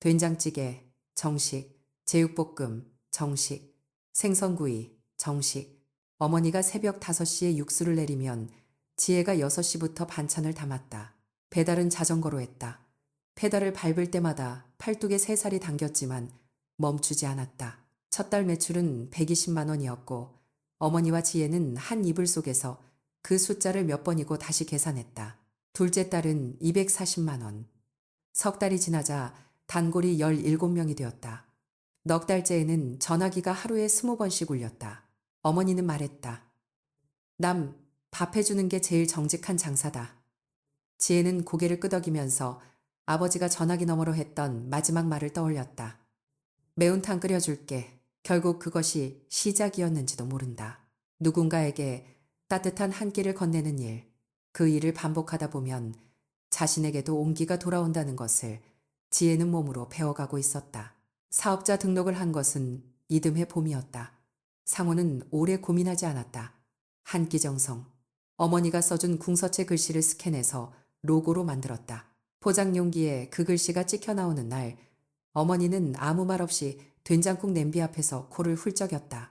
A: 된장찌개, 정식, 제육볶음, 정식, 생선구이, 정식. 어머니가 새벽 5시에 육수를 내리면 지혜가 6시부터 반찬을 담았다. 배달은 자전거로 했다. 페달을 밟을 때마다 팔뚝에 새살이 당겼지만 멈추지 않았다. 첫 달 매출은 120만 원이었고 어머니와 지혜는 한 이불 속에서 그 숫자를 몇 번이고 다시 계산했다. 둘째 딸은 240만 원. 석 달이 지나자 단골이 17명이 되었다. 넉 달째에는 전화기가 하루에 20번씩 울렸다. 어머니는 말했다. 남, 밥 해주는 게 제일 정직한 장사다. 지혜는 고개를 끄덕이면서 아버지가 전화기 너머로 했던 마지막 말을 떠올렸다. 매운탕 끓여줄게. 결국 그것이 시작이었는지도 모른다. 누군가에게 따뜻한 한 끼를 건네는 일, 그 일을 반복하다 보면 자신에게도 온기가 돌아온다는 것을 지혜는 몸으로 배워가고 있었다. 사업자 등록을 한 것은 이듬해 봄이었다. 상호는 오래 고민하지 않았다. 한끼정성. 어머니가 써준 궁서체 글씨를 스캔해서 로고로 만들었다. 포장 용기에 그 글씨가 찍혀 나오는 날, 어머니는 아무 말 없이 된장국 냄비 앞에서 코를 훌쩍였다.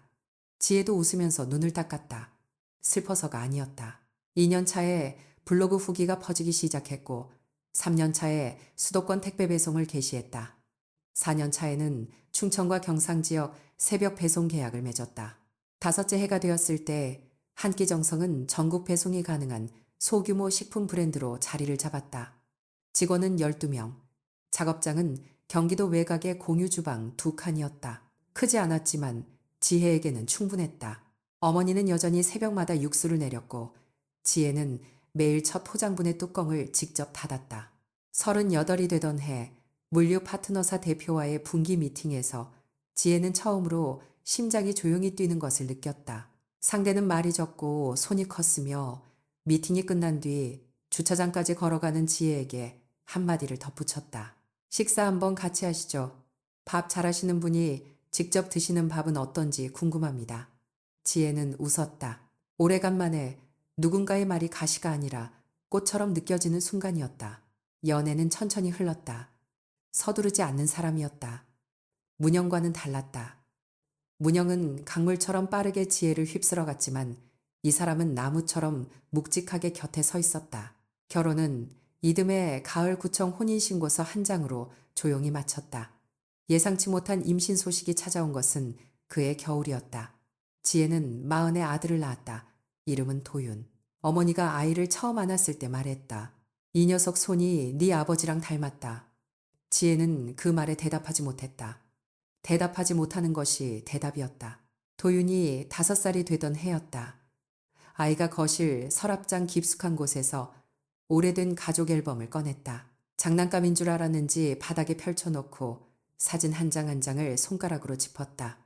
A: 지혜도 웃으면서 눈을 닦았다. 슬퍼서가 아니었다. 2년 차에 블로그 후기가 퍼지기 시작했고 3년 차에 수도권 택배 배송을 개시했다. 4년 차에는 충청과 경상 지역 새벽 배송 계약을 맺었다. 5째 해가 되었을 때 한끼정성은 전국 배송이 가능한 소규모 식품 브랜드로 자리를 잡았다. 직원은 12명, 작업장은 경기도 외곽의 공유 주방 2칸이었다. 크지 않았지만 지혜에게는 충분했다. 어머니는 여전히 새벽마다 육수를 내렸고 지혜는 매일 첫 포장분의 뚜껑을 직접 닫았다. 38이 되던 해 물류 파트너사 대표와의 분기 미팅에서 지혜는 처음으로 심장이 조용히 뛰는 것을 느꼈다. 상대는 말이 적고 손이 컸으며 미팅이 끝난 뒤 주차장까지 걸어가는 지혜에게 한마디를 덧붙였다. 식사 한번 같이 하시죠. 밥 잘하시는 분이 직접 드시는 밥은 어떤지 궁금합니다. 지혜는 웃었다. 오래간만에 누군가의 말이 가시가 아니라 꽃처럼 느껴지는 순간이었다. 연애는 천천히 흘렀다. 서두르지 않는 사람이었다. 문영과는 달랐다. 문영은 강물처럼 빠르게 지혜를 휩쓸어 갔지만 이 사람은 나무처럼 묵직하게 곁에 서 있었다. 결혼은 이듬해 가을구청 혼인신고서 한 장으로 조용히 마쳤다. 예상치 못한 임신 소식이 찾아온 것은 그의 겨울이었다. 지혜는 40의 아들을 낳았다. 이름은 도윤. 어머니가 아이를 처음 안았을 때 말했다. 이 녀석 손이 네 아버지랑 닮았다. 지혜는 그 말에 대답하지 못했다. 대답하지 못하는 것이 대답이었다. 도윤이 5살이 되던 해였다. 아이가 거실 서랍장 깊숙한 곳에서 오래된 가족 앨범을 꺼냈다. 장난감인 줄 알았는지 바닥에 펼쳐놓고 사진 한 장 한 장을 손가락으로 짚었다.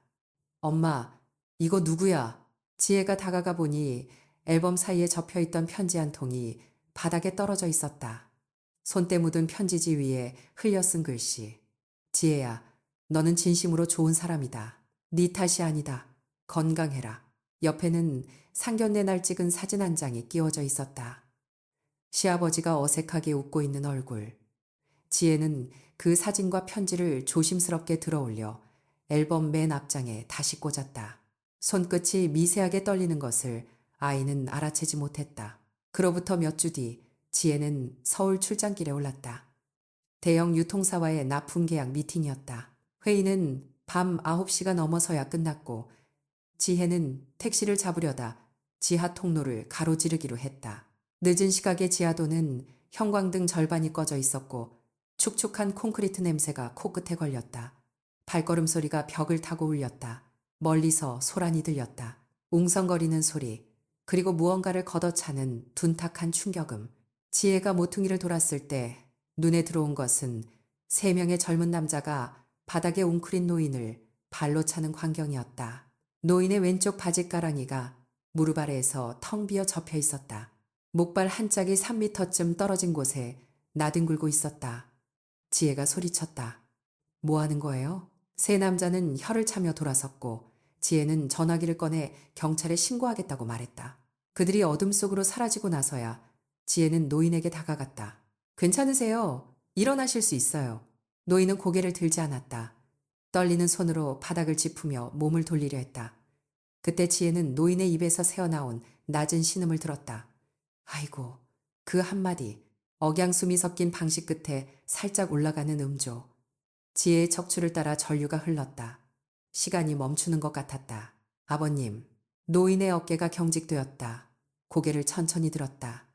A: 엄마, 이거 누구야? 지혜가 다가가 보니 앨범 사이에 접혀있던 편지 한 통이 바닥에 떨어져 있었다. 손때 묻은 편지지 위에 흘려 쓴 글씨. 지혜야, 너는 진심으로 좋은 사람이다. 네 탓이 아니다. 건강해라. 옆에는 상견례 날 찍은 사진 한 장이 끼워져 있었다. 시아버지가 어색하게 웃고 있는 얼굴. 지혜는 그 사진과 편지를 조심스럽게 들어올려 앨범 맨 앞장에 다시 꽂았다. 손끝이 미세하게 떨리는 것을 아이는 알아채지 못했다. 그로부터 몇 주 뒤 지혜는 서울 출장길에 올랐다. 대형 유통사와의 납품 계약 미팅이었다. 회의는 밤 9시가 넘어서야 끝났고 지혜는 택시를 잡으려다 지하 통로를 가로지르기로 했다. 늦은 시각에 지하도는 형광등 절반이 꺼져 있었고 축축한 콘크리트 냄새가 코끝에 걸렸다. 발걸음 소리가 벽을 타고 울렸다. 멀리서 소란이 들렸다. 웅성거리는 소리, 그리고 무언가를 걷어차는 둔탁한 충격음. 지혜가 모퉁이를 돌았을 때 눈에 들어온 것은 3명의 젊은 남자가 바닥에 웅크린 노인을 발로 차는 광경이었다. 노인의 왼쪽 바짓가랑이가 무릎 아래에서 텅 비어 접혀 있었다. 목발 한 짝이 3미터쯤 떨어진 곳에 나뒹굴고 있었다. 지혜가 소리쳤다. 뭐 하는 거예요? 세 남자는 혀를 차며 돌아섰고 지혜는 전화기를 꺼내 경찰에 신고하겠다고 말했다. 그들이 어둠 속으로 사라지고 나서야 지혜는 노인에게 다가갔다. 괜찮으세요? 일어나실 수 있어요. 노인은 고개를 들지 않았다. 떨리는 손으로 바닥을 짚으며 몸을 돌리려 했다. 그때 지혜는 노인의 입에서 새어나온 낮은 신음을 들었다. 아이고, 그 한마디, 억양숨이 섞인 방식 끝에 살짝 올라가는 음조. 지혜의 척추를 따라 전류가 흘렀다. 시간이 멈추는 것 같았다. 아버님, 노인의 어깨가 경직되었다. 고개를 천천히 들었다.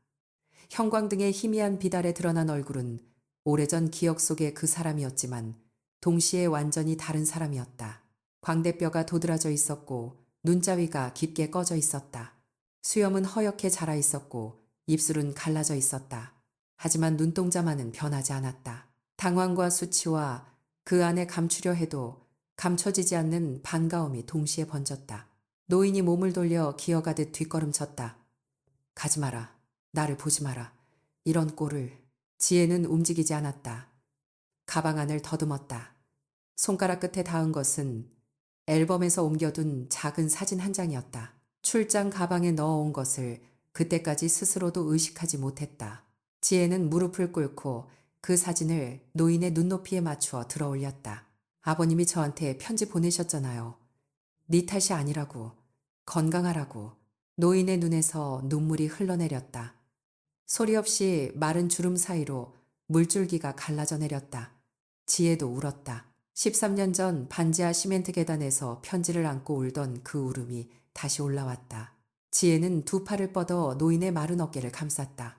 A: 형광등의 희미한 빛 아래 드러난 얼굴은 오래전 기억 속의 그 사람이었지만 동시에 완전히 다른 사람이었다. 광대뼈가 도드라져 있었고 눈자위가 깊게 꺼져 있었다. 수염은 허옇게 자라 있었고 입술은 갈라져 있었다. 하지만 눈동자만은 변하지 않았다. 당황과 수치와 그 안에 감추려 해도 감춰지지 않는 반가움이 동시에 번졌다. 노인이 몸을 돌려 기어가듯 뒷걸음쳤다. 가지 마라. 나를 보지 마라. 이런 꼴을. 지혜는 움직이지 않았다. 가방 안을 더듬었다. 손가락 끝에 닿은 것은 앨범에서 옮겨둔 작은 사진 한 장이었다. 출장 가방에 넣어온 것을 그때까지 스스로도 의식하지 못했다. 지혜는 무릎을 꿇고 그 사진을 노인의 눈높이에 맞추어 들어 올렸다. 아버님이 저한테 편지 보내셨잖아요. 네 탓이 아니라고. 건강하라고. 노인의 눈에서 눈물이 흘러내렸다. 소리 없이 마른 주름 사이로 물줄기가 갈라져 내렸다. 지혜도 울었다. 13년 전 반지하 시멘트 계단에서 편지를 안고 울던 그 울음이 다시 올라왔다. 지혜는 두 팔을 뻗어 노인의 마른 어깨를 감쌌다.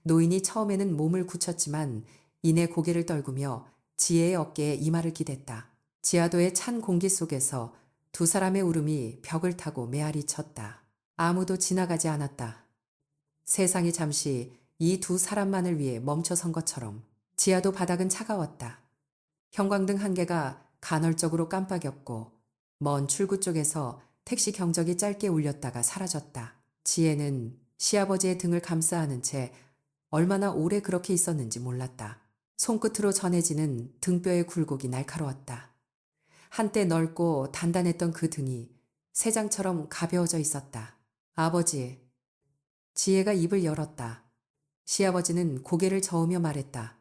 A: 노인이 처음에는 몸을 굳혔지만 이내 고개를 떨구며 지혜의 어깨에 이마를 기댔다. 지하도의 찬 공기 속에서 두 사람의 울음이 벽을 타고 메아리 쳤다. 아무도 지나가지 않았다. 세상이 잠시 이 두 사람만을 위해 멈춰선 것처럼. 지하도 바닥은 차가웠다. 형광등 한 개가 간헐적으로 깜빡였고 먼 출구 쪽에서 택시 경적이 짧게 울렸다가 사라졌다. 지혜는 시아버지의 등을 감싸 안은 채 얼마나 오래 그렇게 있었는지 몰랐다. 손끝으로 전해지는 등뼈의 굴곡이 날카로웠다. 한때 넓고 단단했던 그 등이 새장처럼 가벼워져 있었다. 아버지. 지혜가 입을 열었다. 시아버지는 고개를 저으며 말했다.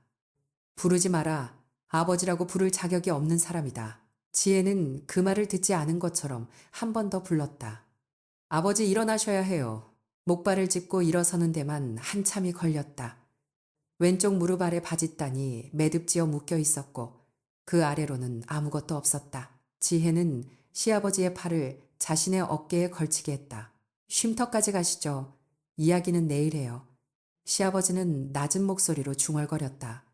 A: 부르지 마라. 아버지라고 부를 자격이 없는 사람이다. 지혜는 그 말을 듣지 않은 것처럼 한 번 더 불렀다. 아버지 일어나셔야 해요. 목발을 짚고 일어서는 데만 한참이 걸렸다. 왼쪽 무릎 아래 바짓단이 매듭지어 묶여 있었고 그 아래로는 아무것도 없었다. 지혜는 시아버지의 팔을 자신의 어깨에 걸치게 했다. 쉼터까지 가시죠. 이야기는 내일 해요. 시아버지는 낮은 목소리로 중얼거렸다.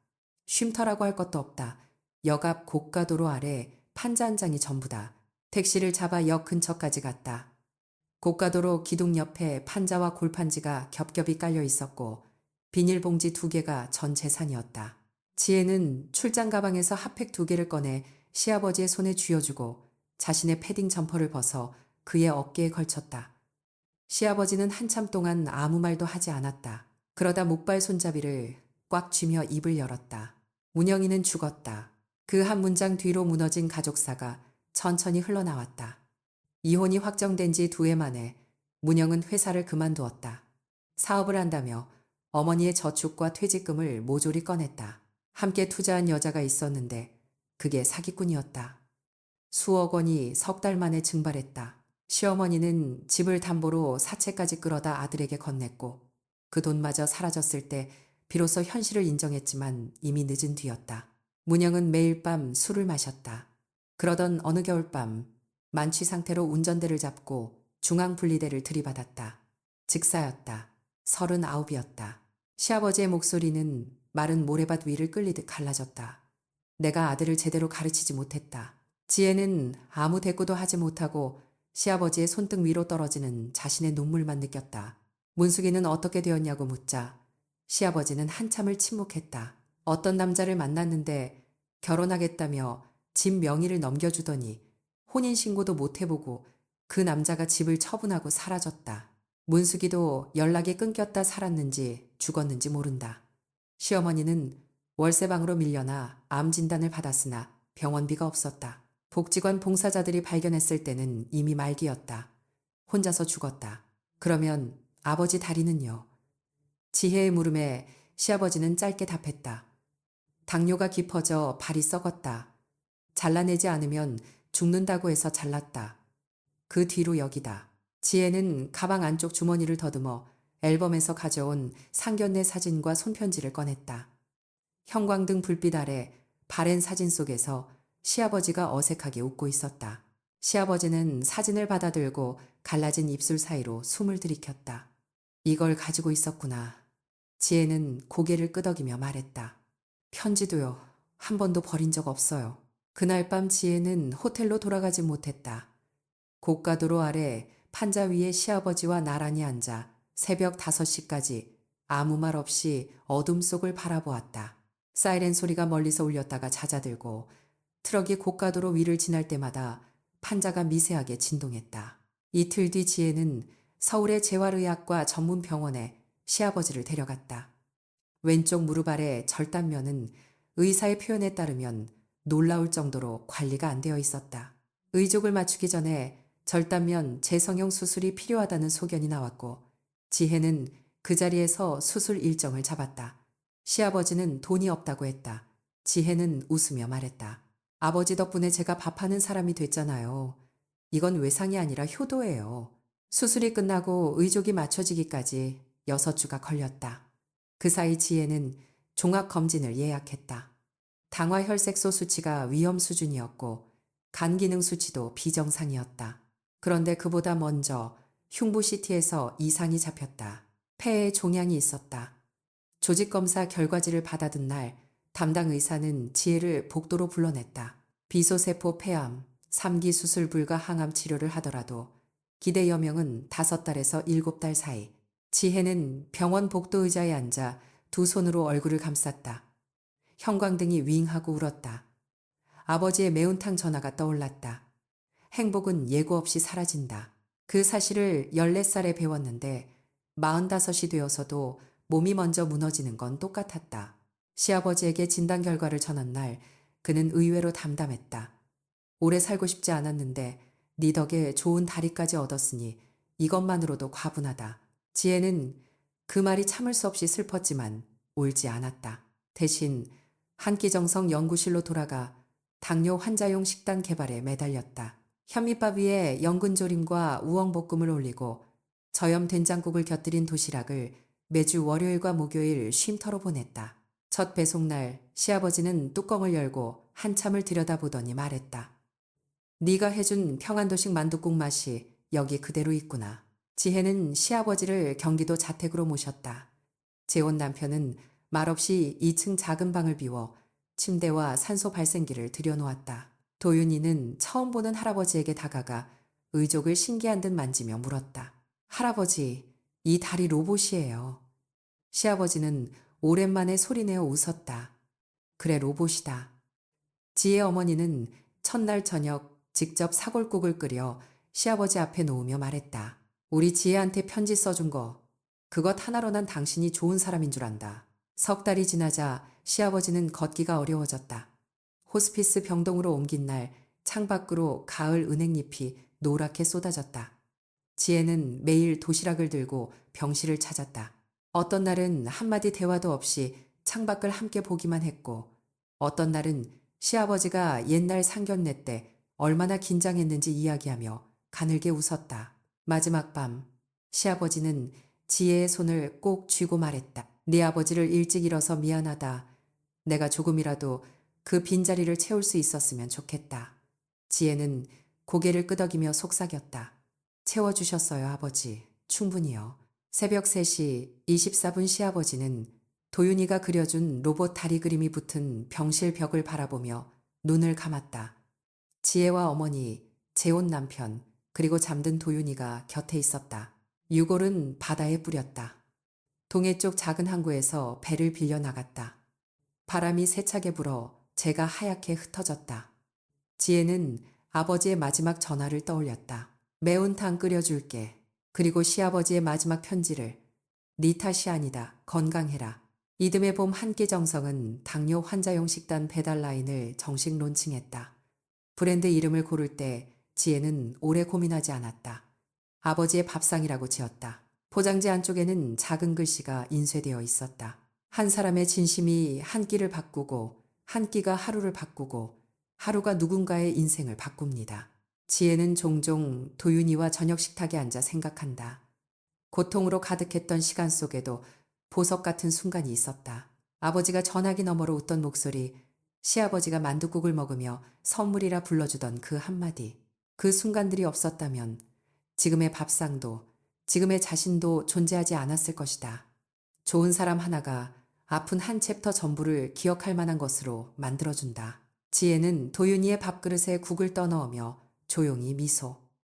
A: 쉼터라고 할 것도 없다. 역 앞 고가도로 아래 판자 한 장이 전부다. 택시를 잡아 역 근처까지 갔다. 고가도로 기둥 옆에 판자와 골판지가 겹겹이 깔려 있었고 비닐봉지 2개가 전 재산이었다. 지혜는 출장 가방에서 핫팩 2개를 꺼내 시아버지의 손에 쥐어주고 자신의 패딩 점퍼를 벗어 그의 어깨에 걸쳤다. 시아버지는 한참 동안 아무 말도 하지 않았다. 그러다 목발 손잡이를 꽉 쥐며 입을 열었다. 문영이는 죽었다. 그 한 문장 뒤로 무너진 가족사가 천천히 흘러나왔다. 이혼이 확정된 지 2해 만에 문영은 회사를 그만두었다. 사업을 한다며 어머니의 저축과 퇴직금을 모조리 꺼냈다. 함께 투자한 여자가 있었는데 그게 사기꾼이었다. 수억 원이 3달 만에 증발했다. 시어머니는 집을 담보로 사채까지 끌어다 아들에게 건넸고 그 돈마저 사라졌을 때 비로소 현실을 인정했지만 이미 늦은 뒤였다. 문영은 매일 밤 술을 마셨다. 그러던 어느 겨울밤 만취 상태로 운전대를 잡고 중앙분리대를 들이받았다. 직사였다. 39이었다. 시아버지의 목소리는 마른 모래밭 위를 끌리듯 갈라졌다. 내가 아들을 제대로 가르치지 못했다. 지혜는 아무 대꾸도 하지 못하고 시아버지의 손등 위로 떨어지는 자신의 눈물만 느꼈다. 문숙이는 어떻게 되었냐고 묻자 시아버지는 한참을 침묵했다. 어떤 남자를 만났는데 결혼하겠다며 집 명의를 넘겨주더니 혼인신고도 못 해보고 그 남자가 집을 처분하고 사라졌다. 문숙이도 연락이 끊겼다 살았는지 죽었는지 모른다. 시어머니는 월세방으로 밀려나 암 진단을 받았으나 병원비가 없었다. 복지관 봉사자들이 발견했을 때는 이미 말기였다. 혼자서 죽었다. 그러면 아버지 다리는요? 지혜의 물음에 시아버지는 짧게 답했다. 당뇨가 깊어져 발이 썩었다. 잘라내지 않으면 죽는다고 해서 잘랐다. 그 뒤로 여기다. 지혜는 가방 안쪽 주머니를 더듬어 앨범에서 가져온 상견례 사진과 손편지를 꺼냈다. 형광등 불빛 아래 바랜 사진 속에서 시아버지가 어색하게 웃고 있었다. 시아버지는 사진을 받아들고 갈라진 입술 사이로 숨을 들이켰다. 이걸 가지고 있었구나. 지혜는 고개를 끄덕이며 말했다. 편지도요. 한 번도 버린 적 없어요. 그날 밤 지혜는 호텔로 돌아가지 못했다. 고가도로 아래 판자 위에 시아버지와 나란히 앉아 새벽 5시까지 아무 말 없이 어둠 속을 바라보았다. 사이렌 소리가 멀리서 울렸다가 잦아들고 트럭이 고가도로 위를 지날 때마다 판자가 미세하게 진동했다. 이틀 뒤 지혜는 서울의 재활의학과 전문 병원에 시아버지를 데려갔다. 왼쪽 무릎 아래 절단면은 의사의 표현에 따르면 놀라울 정도로 관리가 안 되어 있었다. 의족을 맞추기 전에 절단면 재성형 수술이 필요하다는 소견이 나왔고 지혜는 그 자리에서 수술 일정을 잡았다. 시아버지는 돈이 없다고 했다. 지혜는 웃으며 말했다. 아버지 덕분에 제가 밥하는 사람이 됐잖아요. 이건 외상이 아니라 효도예요. 수술이 끝나고 의족이 맞춰지기까지 6주가 걸렸다. 그 사이 지혜는 종합검진을 예약했다. 당화혈색소 수치가 위험 수준이었고 간 기능 수치도 비정상이었다. 그런데 그보다 먼저 흉부 CT에서 이상이 잡혔다. 폐에 종양이 있었다. 조직검사 결과지를 받아든 날 담당 의사는 지혜를 복도로 불러냈다. 비소세포 폐암, 3기 수술 불가 항암 치료를 하더라도 기대 여명은 5달에서 7달 사이. 지혜는 병원 복도 의자에 앉아 두 손으로 얼굴을 감쌌다. 형광등이 윙하고 울었다. 아버지의 매운탕 전화가 떠올랐다. 행복은 예고 없이 사라진다. 그 사실을 14살에 배웠는데 45이 되어서도 몸이 먼저 무너지는 건 똑같았다. 시아버지에게 진단 결과를 전한 날 그는 의외로 담담했다. 오래 살고 싶지 않았는데 네 덕에 좋은 다리까지 얻었으니 이것만으로도 과분하다. 지혜는 그 말이 참을 수 없이 슬펐지만 울지 않았다. 대신 한끼정성 연구실로 돌아가 당뇨 환자용 식단 개발에 매달렸다. 현미밥 위에 연근조림과 우엉볶음을 올리고 저염 된장국을 곁들인 도시락을 매주 월요일과 목요일 쉼터로 보냈다. 첫 배송날 시아버지는 뚜껑을 열고 한참을 들여다보더니 말했다. 네가 해준 평안도식 만둣국 맛이 여기 그대로 있구나. 지혜는 시아버지를 경기도 자택으로 모셨다. 재혼 남편은 말없이 2층 작은 방을 비워 침대와 산소 발생기를 들여놓았다. 도윤이는 처음 보는 할아버지에게 다가가 의족을 신기한 듯 만지며 물었다. 할아버지, 이 다리 로봇이에요. 시아버지는 오랜만에 소리내어 웃었다. 그래, 로봇이다. 지혜 어머니는 첫날 저녁 직접 사골국을 끓여 시아버지 앞에 놓으며 말했다. 우리 지혜한테 편지 써준 거, 그것 하나로 난 당신이 좋은 사람인 줄 안다. 석 달이 지나자 시아버지는 걷기가 어려워졌다. 호스피스 병동으로 옮긴 날 창밖으로 가을 은행잎이 노랗게 쏟아졌다. 지혜는 매일 도시락을 들고 병실을 찾았다. 어떤 날은 한마디 대화도 없이 창밖을 함께 보기만 했고, 어떤 날은 시아버지가 옛날 상견례 때 얼마나 긴장했는지 이야기하며 가늘게 웃었다. 마지막 밤, 시아버지는 지혜의 손을 꼭 쥐고 말했다. 네 아버지를 일찍 잃어서 미안하다. 내가 조금이라도 그 빈자리를 채울 수 있었으면 좋겠다. 지혜는 고개를 끄덕이며 속삭였다. 채워주셨어요, 아버지. 충분히요. 새벽 3시 24분 시아버지는 도윤이가 그려준 로봇 다리 그림이 붙은 병실 벽을 바라보며 눈을 감았다. 지혜와 어머니, 재혼 남편, 그리고 잠든 도윤이가 곁에 있었다. 유골은 바다에 뿌렸다. 동해 쪽 작은 항구에서 배를 빌려 나갔다. 바람이 세차게 불어 재가 하얗게 흩어졌다. 지혜는 아버지의 마지막 전화를 떠올렸다. 매운탕 끓여줄게. 그리고 시아버지의 마지막 편지를. 네 탓이 아니다. 건강해라. 이듬해 봄 한 끼 정성은 당뇨 환자용 식단 배달 라인을 정식 론칭했다. 브랜드 이름을 고를 때 지혜는 오래 고민하지 않았다. 아버지의 밥상이라고 지었다. 포장지 안쪽에는 작은 글씨가 인쇄되어 있었다. 한 사람의 진심이 한 끼를 바꾸고, 한 끼가 하루를 바꾸고, 하루가 누군가의 인생을 바꿉니다. 지혜는 종종 도윤이와 저녁 식탁에 앉아 생각한다. 고통으로 가득했던 시간 속에도 보석 같은 순간이 있었다. 아버지가 전화기 너머로 웃던 목소리, 시아버지가 만둣국을 먹으며 선물이라 불러주던 그 한마디. 그 순간들이 없었다면 지금의 밥상도, 지금의 자신도 존재하지 않았을 것이다. 좋은 사람 하나가 아픈 한 챕터 전부를 기억할 만한 것으로 만들어준다. 지혜는 도윤이의 밥그릇에 국을 떠넣으며 조용히 미소.